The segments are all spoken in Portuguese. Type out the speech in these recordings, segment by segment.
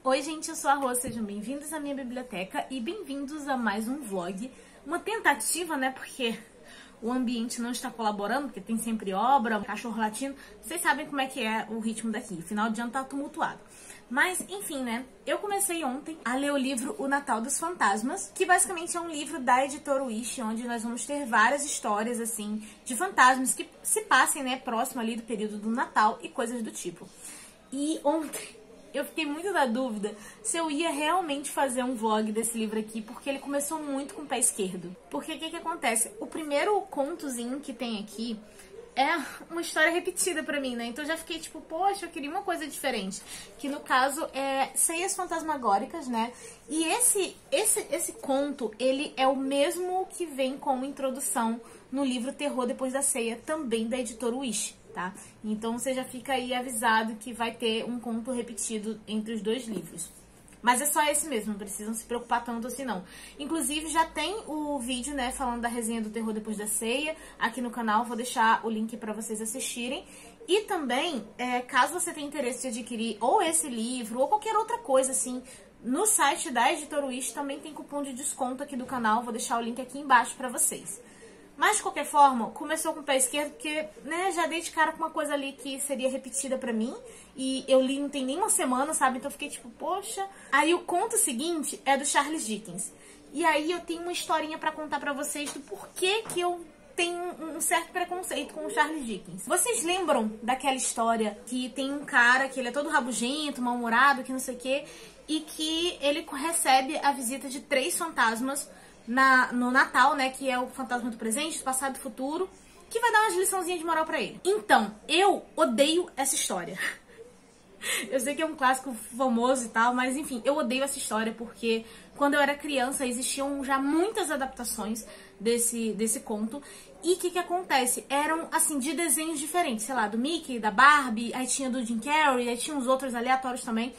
Oi gente, eu sou a Rô, sejam bem-vindos à minha biblioteca e bem-vindos a mais um vlog. Uma tentativa, né, porque o ambiente não está colaborando, porque tem sempre obra, cachorro latindo. Vocês sabem como é que é o ritmo daqui, o final de ano tá tumultuado. Mas, enfim, né, eu comecei ontem a ler o livro O Natal dos Fantasmas, que basicamente é um livro da editora Wish, onde nós vamos ter várias histórias, assim, de fantasmas que se passem, né, próximo ali do período do Natal e coisas do tipo. E ontem eu fiquei muito na dúvida se eu ia realmente fazer um vlog desse livro aqui, porque ele começou muito com o pé esquerdo. Porque o que acontece? O primeiro contozinho que tem aqui é uma história repetida pra mim, né? Então eu já fiquei tipo, poxa, eu queria uma coisa diferente. Que no caso é Ceias Fantasmagóricas, né? E esse conto, ele é o mesmo que vem como introdução no livro Terror Depois da Ceia, também da editora Wish, tá? Então você já fica aí avisado que vai ter um conto repetido entre os dois livros. Mas é só esse mesmo, não precisam se preocupar tanto assim não. Inclusive já tem o vídeo, né, falando da resenha do Terror Depois da Ceia aqui no canal, vou deixar o link pra vocês assistirem. E também, caso você tenha interesse de adquirir ou esse livro ou qualquer outra coisa assim, no site da editora Wish também tem cupom de desconto aqui do canal, vou deixar o link aqui embaixo pra vocês. Mas, de qualquer forma, começou com o pé esquerdo, porque, né, já dei de cara com uma coisa ali que seria repetida pra mim. E eu li não tem nem uma semana, sabe? Então eu fiquei tipo, poxa. Aí o conto seguinte é do Charles Dickens. E aí eu tenho uma historinha pra contar pra vocês do porquê que eu tenho um certo preconceito com o Charles Dickens. Vocês lembram daquela história que tem um cara que ele é todo rabugento, mal-humorado, que não sei o quê, e que ele recebe a visita de 3 fantasmas no Natal, né, que é o fantasma do presente, do passado e do futuro, que vai dar umas liçãozinhas de moral pra ele. Então, eu odeio essa história. Eu sei que é um clássico famoso e tal, mas enfim, eu odeio essa história porque quando eu era criança existiam já muitas adaptações desse conto. E o que acontece? Eram, assim, de desenhos diferentes, sei lá, do Mickey, da Barbie, aí tinha do Jim Carrey, aí tinha uns outros aleatórios também.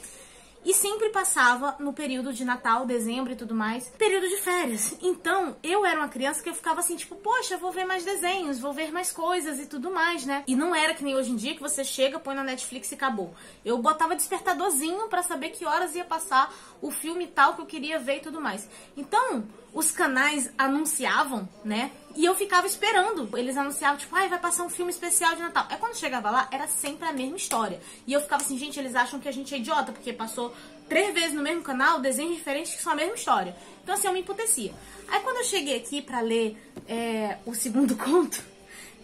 E sempre passava no período de Natal, dezembro e tudo mais, período de férias. Então, eu era uma criança que eu ficava assim, tipo, poxa, vou ver mais desenhos, vou ver mais coisas e tudo mais, né? E não era que nem hoje em dia que você chega, põe na Netflix e acabou. Eu botava despertadorzinho pra saber que horas ia passar o filme tal que eu queria ver e tudo mais. Então, os canais anunciavam, né? E eu ficava esperando. Eles anunciavam, tipo, vai passar um filme especial de Natal. Aí quando chegava lá, era sempre a mesma história. E eu ficava assim, gente, eles acham que a gente é idiota, porque passou 3 vezes no mesmo canal, desenhos diferentes que são a mesma história. Então assim, eu me emputecia. Aí quando eu cheguei aqui pra ler o segundo conto,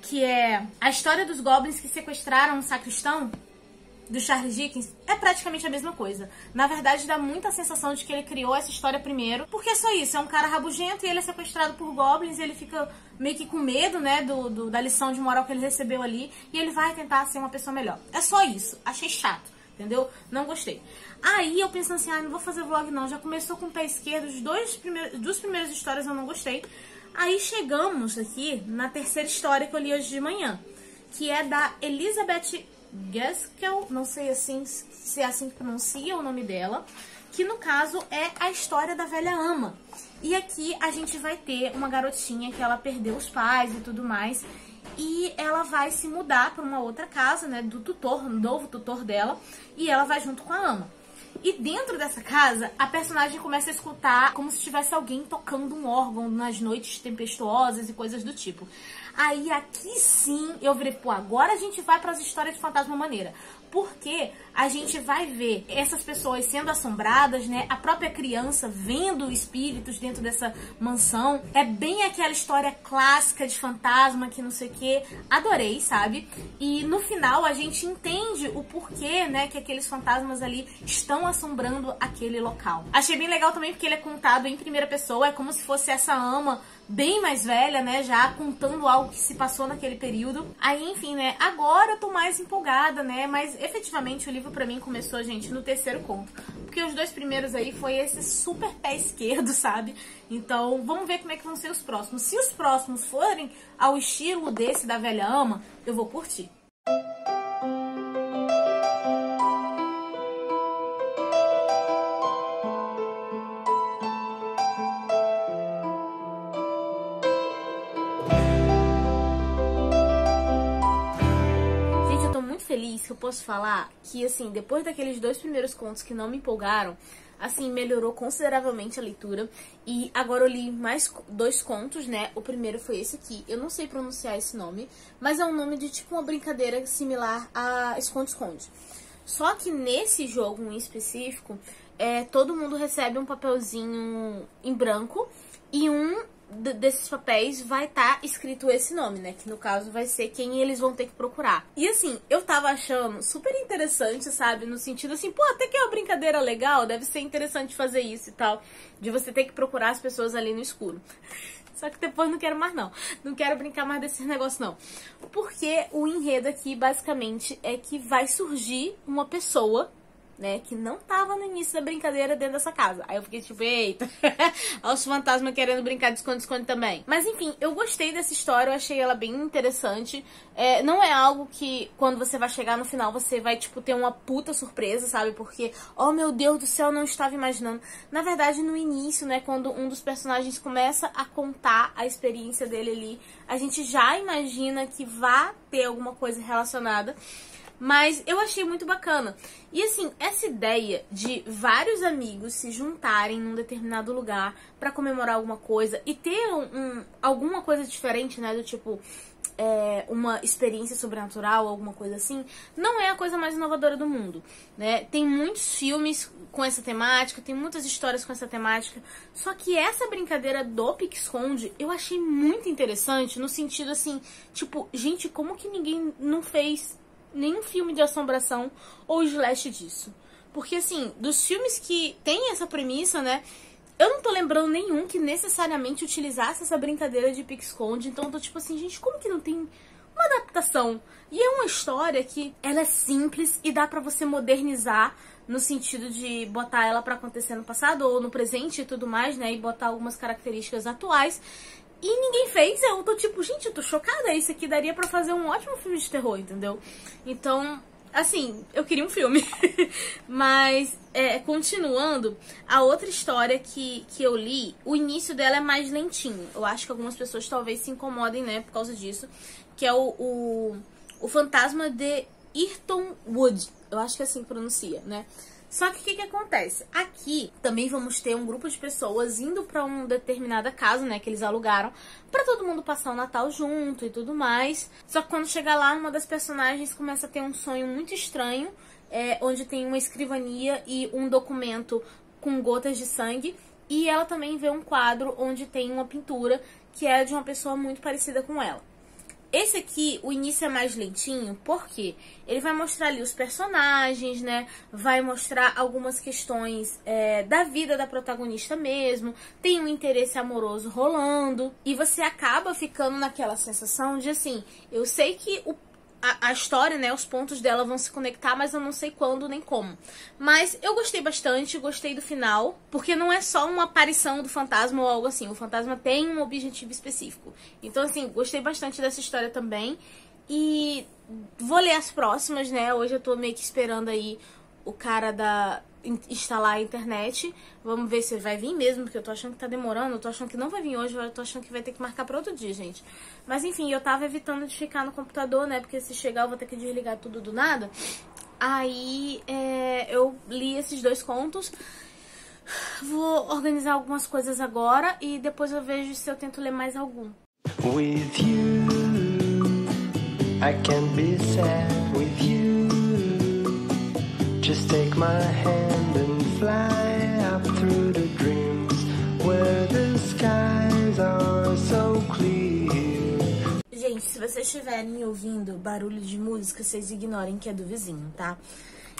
que é a história dos goblins que sequestraram um sacristão, do Charles Dickens, é praticamente a mesma coisa. Na verdade, dá muita sensação de que ele criou essa história primeiro, porque é só isso, é um cara rabugento e ele é sequestrado por goblins e ele fica meio que com medo, né, da lição de moral que ele recebeu ali, e ele vai tentar ser uma pessoa melhor. É só isso. Achei chato, entendeu? Não gostei. Aí eu pensando assim, não vou fazer vlog não, já começou com o pé esquerdo, duas primeiras histórias eu não gostei. Aí chegamos aqui na terceira história que eu li hoje de manhã, que é da Elizabeth Gaskell, não sei assim, se é assim que pronuncia o nome dela, que no caso é a história da velha ama. E aqui a gente vai ter uma garotinha que ela perdeu os pais e tudo mais, e ela vai se mudar para uma outra casa, né, do tutor, novo tutor dela, e ela vai junto com a ama. E dentro dessa casa, a personagem começa a escutar como se tivesse alguém tocando um órgão nas noites tempestuosas e coisas do tipo. Aí aqui sim eu virei, pô, agora a gente vai para as histórias de fantasma maneira. Porque a gente vai ver essas pessoas sendo assombradas, né? A própria criança vendo espíritos dentro dessa mansão. É bem aquela história clássica de fantasma que não sei o que. Adorei, sabe? E no final a gente entende o porquê, né? Que aqueles fantasmas ali estão assombrando aquele local. Achei bem legal também porque ele é contado em primeira pessoa. É como se fosse essa ama bem mais velha, né, já contando algo que se passou naquele período. Aí, enfim, né, agora eu tô mais empolgada, né, mas efetivamente o livro pra mim começou, gente, no terceiro conto. Porque os 2 primeiros aí foi esse super pé esquerdo, sabe? Então, vamos ver como é que vão ser os próximos. Se os próximos forem ao estilo desse da velha ama, eu vou curtir. feliz que eu posso falar que, assim, depois daqueles 2 primeiros contos que não me empolgaram, assim, melhorou consideravelmente a leitura. E agora eu li mais 2 contos, né? O primeiro foi esse aqui. Eu não sei pronunciar esse nome, mas é um nome de tipo uma brincadeira similar a esconde-esconde. Só que nesse jogo em específico, todo mundo recebe um papelzinho em branco e um desses papéis vai estar escrito esse nome, né? Que no caso vai ser quem eles vão ter que procurar. E assim, eu tava achando super interessante, sabe? No sentido assim, pô, até que é uma brincadeira legal, deve ser interessante fazer isso e tal. De você ter que procurar as pessoas ali no escuro. Só que depois não quero mais não. Não quero brincar mais desses negócios não. Porque o enredo aqui basicamente é que vai surgir uma pessoa, né, que não tava no início da brincadeira dentro dessa casa. Aí eu fiquei tipo, eita, olha os fantasmas querendo brincar de esconde-esconde também. Mas enfim, eu gostei dessa história, eu achei ela bem interessante. Não é algo que, quando você vai chegar no final, você vai, tipo, ter uma puta surpresa, sabe? Porque, oh meu Deus do céu, não estava imaginando. Na verdade, no início, né, quando um dos personagens começa a contar a experiência dele ali, a gente já imagina que vai ter alguma coisa relacionada. Mas eu achei muito bacana. E assim, essa ideia de vários amigos se juntarem num determinado lugar pra comemorar alguma coisa e ter alguma coisa diferente, né? Do tipo, uma experiência sobrenatural, alguma coisa assim, não é a coisa mais inovadora do mundo, né? Tem muitos filmes com essa temática, tem muitas histórias com essa temática, só que essa brincadeira do pique-esconde eu achei muito interessante no sentido assim, tipo, gente, como que ninguém não fez nenhum filme de assombração ou slash disso? Porque, assim, dos filmes que tem essa premissa, né, eu não tô lembrando nenhum que necessariamente utilizasse essa brincadeira de pique-esconde. Então eu tô tipo assim, gente, como que não tem uma adaptação? E é uma história que ela é simples e dá pra você modernizar no sentido de botar ela pra acontecer no passado ou no presente e tudo mais, né, e botar algumas características atuais. E ninguém fez, eu tô tipo, gente, eu tô chocada, isso aqui daria pra fazer um ótimo filme de terror, entendeu? Então, assim, eu queria um filme. Mas, continuando, a outra história que eu li, o início dela é mais lentinho. Eu acho que algumas pessoas talvez se incomodem, né, por causa disso. Que é o Fantasma de Earton Wood. Eu acho que é assim que pronuncia, né? Só que o que acontece? Aqui também vamos ter um grupo de pessoas indo pra uma determinada casa, né, que eles alugaram, pra todo mundo passar o Natal junto e tudo mais. Só que quando chegar lá, uma das personagens começa a ter um sonho muito estranho, onde tem uma escrivania e um documento com gotas de sangue. E ela também vê um quadro onde tem uma pintura que é de uma pessoa muito parecida com ela. Esse aqui, o início é mais lentinho, porque ele vai mostrar ali os personagens, né? Vai mostrar algumas questões da vida da protagonista mesmo. Tem um interesse amoroso rolando. E você acaba ficando naquela sensação de assim, eu sei que a história, né, os pontos dela vão se conectar, mas eu não sei quando nem como. Mas eu gostei bastante, gostei do final, porque não é só uma aparição do fantasma ou algo assim. O fantasma tem um objetivo específico. Então, assim, gostei bastante dessa história também. E vou ler as próximas, né? Hoje eu tô meio que esperando aí o cara instalar a internet. Vamos ver se vai vir mesmo, porque eu tô achando que tá demorando. Eu tô achando que não vai vir hoje, eu tô achando que vai ter que marcar pra outro dia, gente. Mas enfim, eu tava evitando de ficar no computador, né? Porque se chegar eu vou ter que desligar tudo do nada. Aí eu li esses 2 contos. Vou organizar algumas coisas agora e depois eu vejo se eu tento ler mais algum. With you, I can be sad with you. Just take my hand and fly up through the dreams where the skies are so clear. Gente, se vocês estiverem ouvindo barulho de música, vocês ignorem que é do vizinho, tá?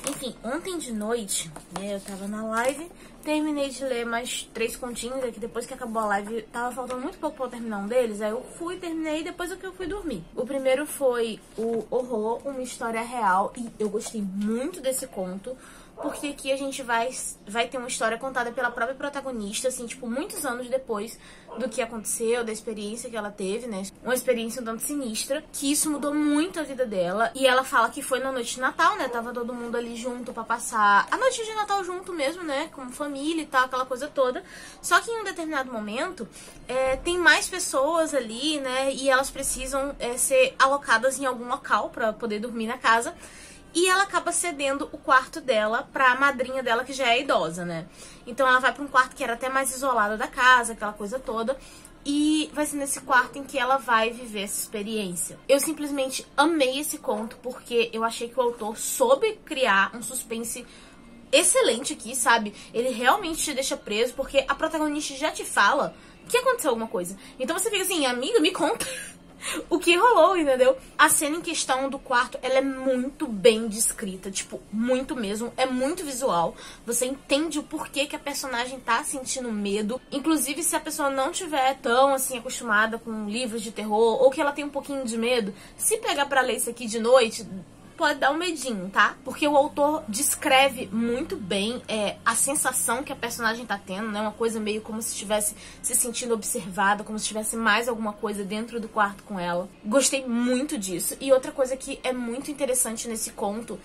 Enfim, ontem de noite, né, eu tava na live, terminei de ler mais 3 continhos, que depois que acabou a live, tava faltando muito pouco pra eu terminar um deles, aí eu fui, terminei, depois eu fui dormir. O primeiro foi o Horror, uma história real, e eu gostei muito desse conto, porque aqui a gente vai ter uma história contada pela própria protagonista, assim, tipo, muitos anos depois do que aconteceu, da experiência que ela teve, né? Uma experiência um tanto sinistra, que isso mudou muito a vida dela. E ela fala que foi na noite de Natal, né? Tava todo mundo ali junto pra passar a noite de Natal junto mesmo, né? Como família e tal, aquela coisa toda. Só que em um determinado momento, tem mais pessoas ali, né? E elas precisam ser alocadas em algum local pra poder dormir na casa. E ela acaba cedendo o quarto dela pra madrinha dela, que já é idosa, né? Então ela vai pra um quarto que era até mais isolado da casa, aquela coisa toda. E vai ser nesse quarto em que ela vai viver essa experiência. Eu simplesmente amei esse conto, porque eu achei que o autor soube criar um suspense excelente aqui, sabe? Ele realmente te deixa preso, porque a protagonista já te fala que aconteceu alguma coisa. Então você fica assim, amiga, me conta o que rolou, entendeu? A cena em questão do quarto, ela é muito bem descrita, tipo, muito mesmo, é muito visual. Você entende o porquê que a personagem tá sentindo medo. Inclusive, se a pessoa não tiver tão, assim, acostumada com livros de terror, ou que ela tem um pouquinho de medo, se pegar pra ler isso aqui de noite, pode dar um medinho, tá? Porque o autor descreve muito bem a sensação que a personagem tá tendo, né? Uma coisa meio como se estivesse se sentindo observada, como se tivesse mais alguma coisa dentro do quarto com ela. Gostei muito disso. E outra coisa que é muito interessante nesse conto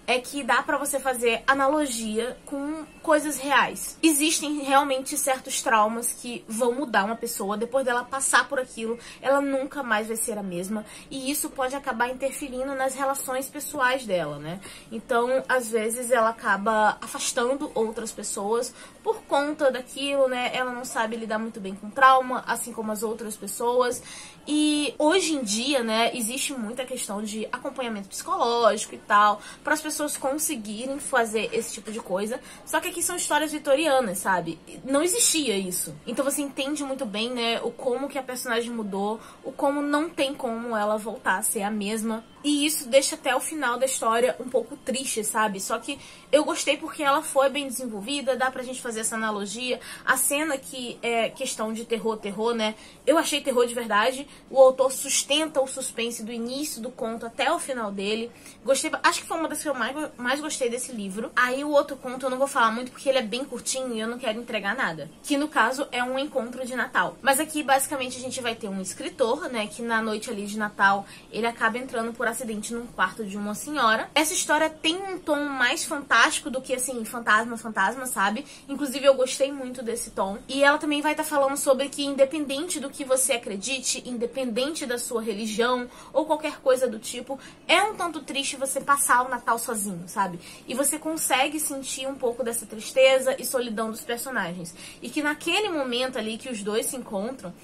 é que dá pra você fazer analogia com coisas reais. Existem realmente certos traumas que vão mudar uma pessoa. Depois dela passar por aquilo, ela nunca mais vai ser a mesma. E isso pode acabar interferindo nas relações pessoais dela, né? Então, às vezes, ela acaba afastando outras pessoas por conta daquilo, né? Ela não sabe lidar muito bem com trauma, assim como as outras pessoas. E hoje em dia, né, existe muita questão de acompanhamento psicológico e tal, para as pessoas conseguirem fazer esse tipo de coisa. Só que aqui são histórias vitorianas, sabe? Não existia isso. Então você entende muito bem, né, o como que a personagem mudou, o como não tem como ela voltar a ser a mesma. E isso deixa até o final da história um pouco triste, sabe? Só que eu gostei porque ela foi bem desenvolvida, dá pra gente fazer essa analogia. A cena que é questão de terror, né? Eu achei terror de verdade. O autor sustenta o suspense do início do conto até o final dele. Gostei, acho que foi uma das que eu mais gostei desse livro. Aí o outro conto eu não vou falar muito porque ele é bem curtinho e eu não quero entregar nada. Que no caso é um encontro de Natal. Mas aqui basicamente a gente vai ter um escritor, né? Que na noite ali de Natal ele acaba entrando por acidente num quarto de uma senhora. Essa história tem um tom mais fantástico do que, assim, fantasma, sabe? Inclusive, eu gostei muito desse tom. E ela também vai estar falando sobre que, independente do que você acredite, independente da sua religião ou qualquer coisa do tipo, é um tanto triste você passar o Natal sozinho, sabe? E você consegue sentir um pouco dessa tristeza e solidão dos personagens. E que naquele momento ali que os dois se encontram,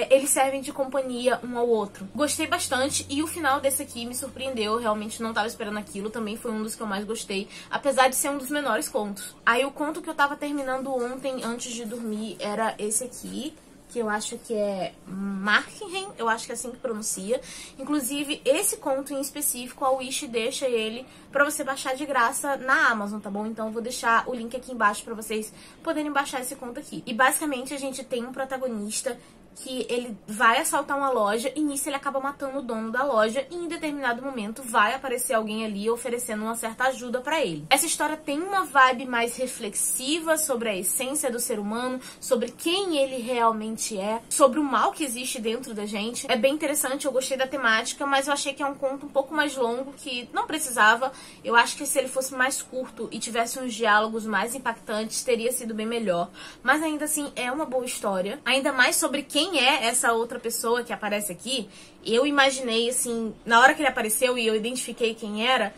eles servem de companhia um ao outro. Gostei bastante e o final desse aqui me surpreendeu. Eu realmente não tava esperando aquilo. Também foi um dos que eu mais gostei, apesar de ser um dos menores contos. Aí o conto que eu tava terminando ontem, antes de dormir, era esse aqui, que eu acho que é Markenheim, eu acho que é assim que pronuncia. Inclusive, esse conto em específico, a Wish deixa ele pra você baixar de graça na Amazon, tá bom? Então eu vou deixar o link aqui embaixo pra vocês poderem baixar esse conto aqui. E basicamente a gente tem um protagonista que ele vai assaltar uma loja e nisso ele acaba matando o dono da loja e em determinado momento vai aparecer alguém ali oferecendo uma certa ajuda pra ele. Essa história tem uma vibe mais reflexiva sobre a essência do ser humano, sobre quem ele realmente é, sobre o mal que existe dentro da gente. É bem interessante, eu gostei da temática, mas eu achei que é um conto um pouco mais longo, que não precisava. Eu acho que se ele fosse mais curto e tivesse uns diálogos mais impactantes, teria sido bem melhor. Mas ainda assim, é uma boa história. Ainda mais sobre quem é essa outra pessoa que aparece aqui. Eu imaginei, assim, na hora que ele apareceu e eu identifiquei quem era,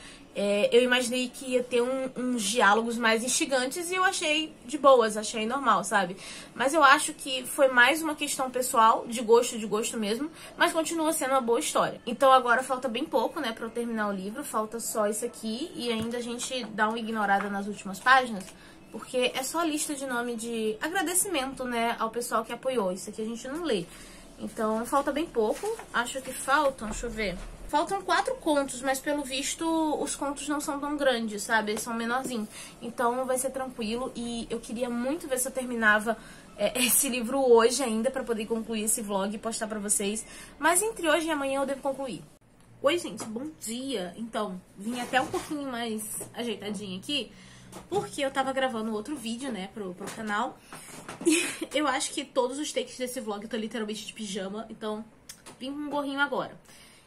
eu imaginei que ia ter uns diálogos mais instigantes e eu achei de boas, achei normal, sabe? Mas eu acho que foi mais uma questão pessoal, de gosto mesmo, mas continua sendo uma boa história. Então agora falta bem pouco, né, pra eu terminar o livro, falta só isso aqui e ainda a gente dá uma ignorada nas últimas páginas, porque é só a lista de nome de agradecimento, né, ao pessoal que apoiou. Isso aqui a gente não lê. Então, falta bem pouco. Acho que faltam, deixa eu ver. Faltam 4 contos, mas pelo visto os contos não são tão grandes, sabe? Eles são menorzinhos. Então vai ser tranquilo e eu queria muito ver se eu terminava esse livro hoje ainda pra poder concluir esse vlog e postar pra vocês. Mas entre hoje e amanhã eu devo concluir. Oi, gente, bom dia. Então, vim até um pouquinho mais ajeitadinha aqui, porque eu tava gravando outro vídeo, né, pro canal. E eu acho que todos os takes desse vlog eu tô literalmente de pijama, então vim com um gorrinho agora.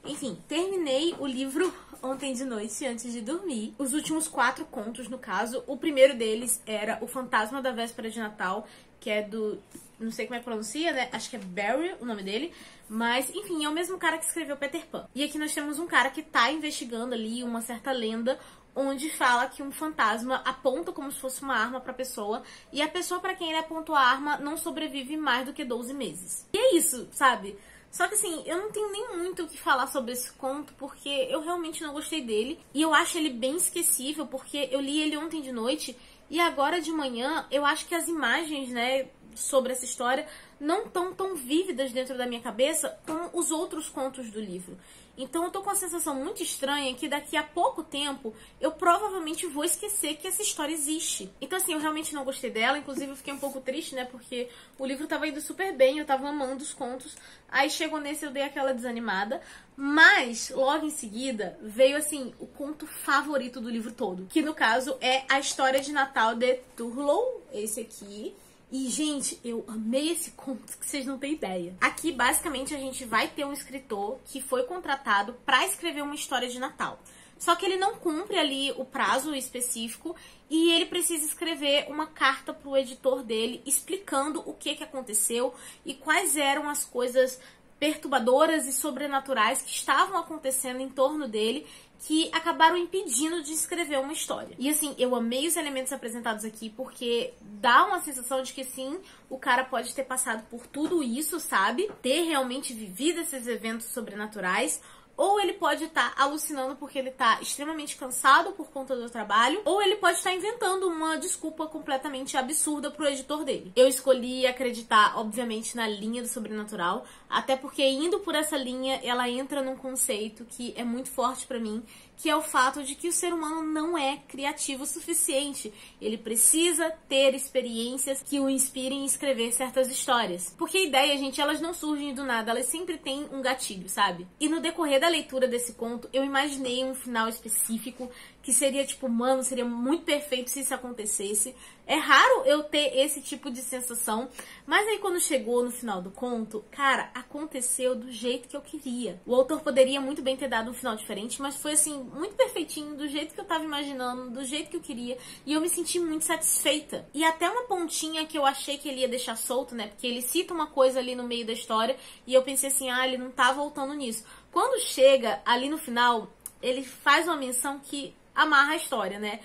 Enfim, terminei o livro ontem de noite, antes de dormir. Os últimos 4 contos, no caso. O primeiro deles era O Fantasma da Véspera de Natal, que é do... não sei como é que pronuncia, né? Acho que é Barry o nome dele. Mas, enfim, é o mesmo cara que escreveu Peter Pan. E aqui nós temos um cara que tá investigando ali uma certa lenda onde fala que um fantasma aponta como se fosse uma arma pra pessoa, e a pessoa pra quem ele apontou a arma não sobrevive mais do que 12 meses. E é isso, sabe? Só que assim, eu não tenho nem muito o que falar sobre esse conto, porque eu realmente não gostei dele. E eu acho ele bem esquecível, porque eu li ele ontem de noite, e agora de manhã eu acho que as imagens, né, sobre essa história não estão tão vívidas dentro da minha cabeça como os outros contos do livro. Então eu tô com uma sensação muito estranha que daqui a pouco tempo eu provavelmente vou esquecer que essa história existe. Então assim, eu realmente não gostei dela, inclusive eu fiquei um pouco triste, né, porque o livro tava indo super bem, eu tava amando os contos, aí chegou nesse eu dei aquela desanimada, mas logo em seguida veio assim, o conto favorito do livro todo, que no caso é A História de Natal de Turlough, esse aqui. E, gente, eu amei esse conto que vocês não têm ideia. Aqui, basicamente, a gente vai ter um escritor que foi contratado pra escrever uma história de Natal. Só que ele não cumpre ali o prazo específico e ele precisa escrever uma carta pro editor dele explicando o que aconteceu e quais eram as coisas perturbadoras e sobrenaturais que estavam acontecendo em torno dele, que acabaram impedindo de escrever uma história. E assim, eu amei os elementos apresentados aqui, porque dá uma sensação de que sim, o cara pode ter passado por tudo isso, sabe? Ter realmente vivido esses eventos sobrenaturais, ou ele pode estar alucinando porque ele está extremamente cansado por conta do trabalho, ou ele pode estar inventando uma desculpa completamente absurda pro editor dele. Eu escolhi acreditar, obviamente, na linha do sobrenatural, até porque indo por essa linha, ela entra num conceito que é muito forte pra mim, que é o fato de que o ser humano não é criativo o suficiente. Ele precisa ter experiências que o inspirem a escrever certas histórias. Porque a ideia, gente, elas não surgem do nada, elas sempre têm um gatilho, sabe? E no decorrer da leitura desse conto, eu imaginei um final específico que seria tipo, mano, seria muito perfeito se isso acontecesse. É raro eu ter esse tipo de sensação, mas aí quando chegou no final do conto, cara, aconteceu do jeito que eu queria. O autor poderia muito bem ter dado um final diferente, mas foi assim, muito perfeitinho, do jeito que eu tava imaginando, do jeito que eu queria, e eu me senti muito satisfeita. E até uma pontinha que eu achei que ele ia deixar solto, né, porque ele cita uma coisa ali no meio da história, e eu pensei assim, ah, ele não tá voltando nisso. Quando chega ali no final, ele faz uma menção que amarra a história, né?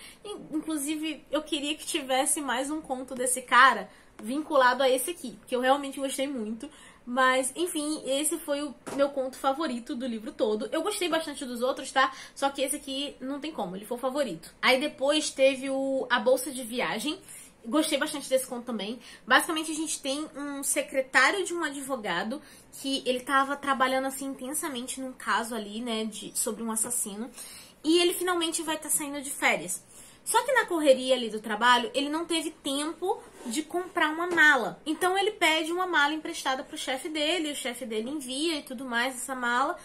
Inclusive, eu queria que tivesse mais um conto desse cara vinculado a esse aqui, porque eu realmente gostei muito. Mas, enfim, esse foi o meu conto favorito do livro todo. Eu gostei bastante dos outros, tá? Só que esse aqui não tem como, ele foi o favorito. Aí depois teve A Bolsa de Viagem. Gostei bastante desse conto também. Basicamente, a gente tem um secretário de um advogado que ele tava trabalhando, assim, intensamente num caso ali, né, sobre um assassino. E ele finalmente vai estar saindo de férias. Só que na correria ali do trabalho, ele não teve tempo de comprar uma mala. Então ele pede uma mala emprestada pro chefe dele, o chefe dele envia e tudo mais essa mala.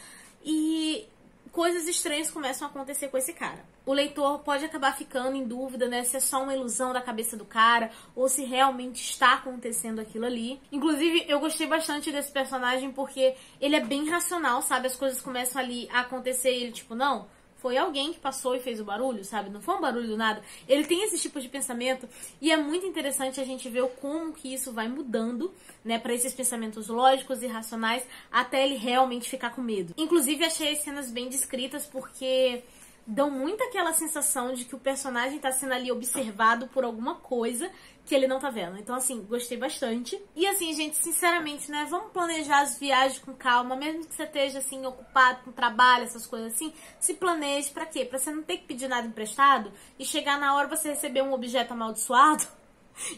E coisas estranhas começam a acontecer com esse cara. O leitor pode acabar ficando em dúvida, né, se é só uma ilusão da cabeça do cara ou se realmente está acontecendo aquilo ali. Inclusive, eu gostei bastante desse personagem porque ele é bem racional, sabe? As coisas começam ali a acontecer e ele tipo, não, foi alguém que passou e fez o barulho, sabe? Não foi um barulho do nada. Ele tem esse tipo de pensamento e é muito interessante a gente ver como que isso vai mudando, né? Pra esses pensamentos lógicos e racionais até ele realmente ficar com medo. Inclusive, achei as cenas bem descritas porque dão muito aquela sensação de que o personagem tá sendo ali observado por alguma coisa que ele não tá vendo. Então, assim, gostei bastante. E assim, gente, sinceramente, né, vamos planejar as viagens com calma, mesmo que você esteja, assim, ocupado com trabalho, essas coisas assim, se planeje pra quê? Pra você não ter que pedir nada emprestado e chegar na hora você receber um objeto amaldiçoado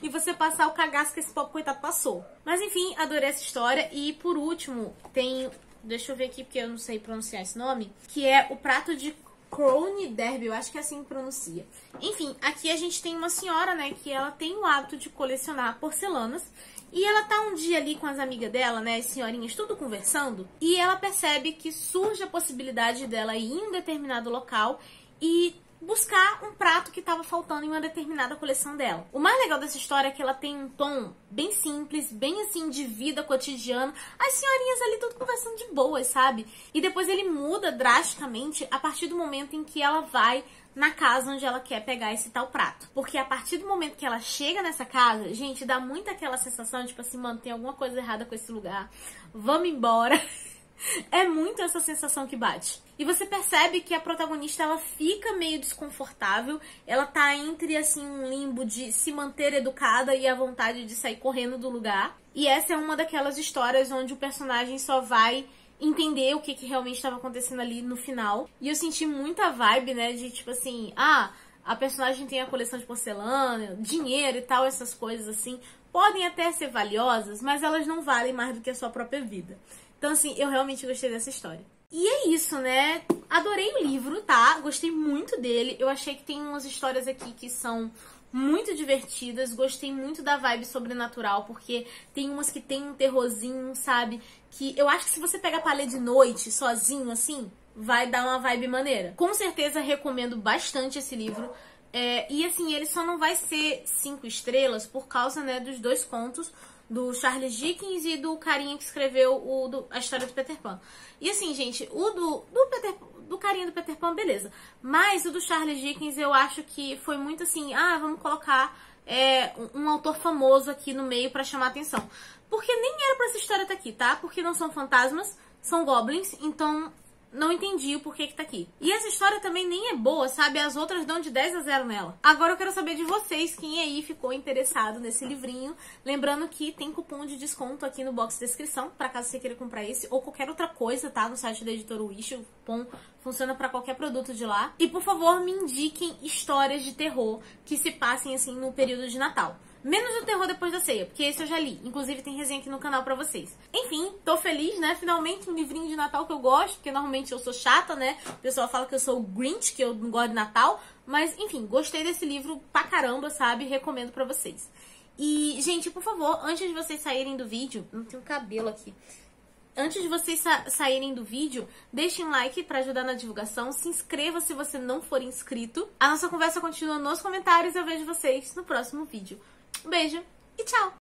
e você passar o cagaço que esse pobre coitado passou. Mas, enfim, adorei essa história. E, por último, tem... Deixa eu ver aqui, porque eu não sei pronunciar esse nome, que é o prato de Crone Derby, eu acho que é assim que pronuncia. Enfim, aqui a gente tem uma senhora, né, que ela tem o hábito de colecionar porcelanas. E ela tá um dia ali com as amigas dela, né, as senhorinhas, tudo conversando. E ela percebe que surge a possibilidade dela ir em um determinado local e buscar um prato que estava faltando em uma determinada coleção dela. O mais legal dessa história é que ela tem um tom bem simples, bem assim de vida cotidiana, as senhorinhas ali tudo conversando de boas, sabe? E depois ele muda drasticamente a partir do momento em que ela vai na casa onde ela quer pegar esse tal prato. Porque a partir do momento que ela chega nessa casa, gente, dá muito aquela sensação de, tipo assim, mano, tem alguma coisa errada com esse lugar, vamos embora. É muito essa sensação que bate. E você percebe que a protagonista, ela fica meio desconfortável, ela tá entre, assim, um limbo de se manter educada e a vontade de sair correndo do lugar. E essa é uma daquelas histórias onde o personagem só vai entender o que realmente estava acontecendo ali no final. E eu senti muita vibe, né, de tipo assim, a personagem tem a coleção de porcelana, dinheiro e tal, essas coisas assim, podem até ser valiosas, mas elas não valem mais do que a sua própria vida. Então, assim, eu realmente gostei dessa história. E é isso, né? Adorei o livro, tá? Gostei muito dele. Eu achei que tem umas histórias aqui que são muito divertidas. Gostei muito da vibe sobrenatural, porque tem umas que tem um terrorzinho, sabe? Que eu acho que se você pegar pra ler de noite, sozinho, assim, vai dar uma vibe maneira. Com certeza recomendo bastante esse livro. E assim, ele só não vai ser 5 estrelas por causa, né, dos 2 contos do Charles Dickens e do carinha que escreveu a história do Peter Pan. E assim, gente, o do carinha do Peter Pan, beleza. Mas o do Charles Dickens eu acho que foi muito assim, vamos colocar um autor famoso aqui no meio pra chamar atenção. Porque nem era pra essa história estar aqui, tá? Porque não são fantasmas, são goblins, então não entendi o porquê que tá aqui. E essa história também nem é boa, sabe? As outras dão de 10 a 0 nela. Agora eu quero saber de vocês, quem aí ficou interessado nesse livrinho. Lembrando que tem cupom de desconto aqui no box de descrição, pra caso você queira comprar esse ou qualquer outra coisa, tá? No site da Editora Wish, o cupom funciona pra qualquer produto de lá. E por favor, me indiquem histórias de terror que se passem assim no período de Natal. Menos o terror depois da ceia, porque esse eu já li. Inclusive tem resenha aqui no canal pra vocês. Enfim, tô feliz, né? Finalmente um livrinho de Natal que eu gosto, porque normalmente eu sou chata, né? O pessoal fala que eu sou o Grinch, que eu não gosto de Natal. Mas, enfim, gostei desse livro pra caramba, sabe? Recomendo pra vocês. E, gente, por favor, antes de vocês saírem do vídeo... Não tenho cabelo aqui. Antes de vocês saírem do vídeo, deixem um like pra ajudar na divulgação. Se inscreva se você não for inscrito. A nossa conversa continua nos comentários. Eu vejo vocês no próximo vídeo. Um beijo e tchau!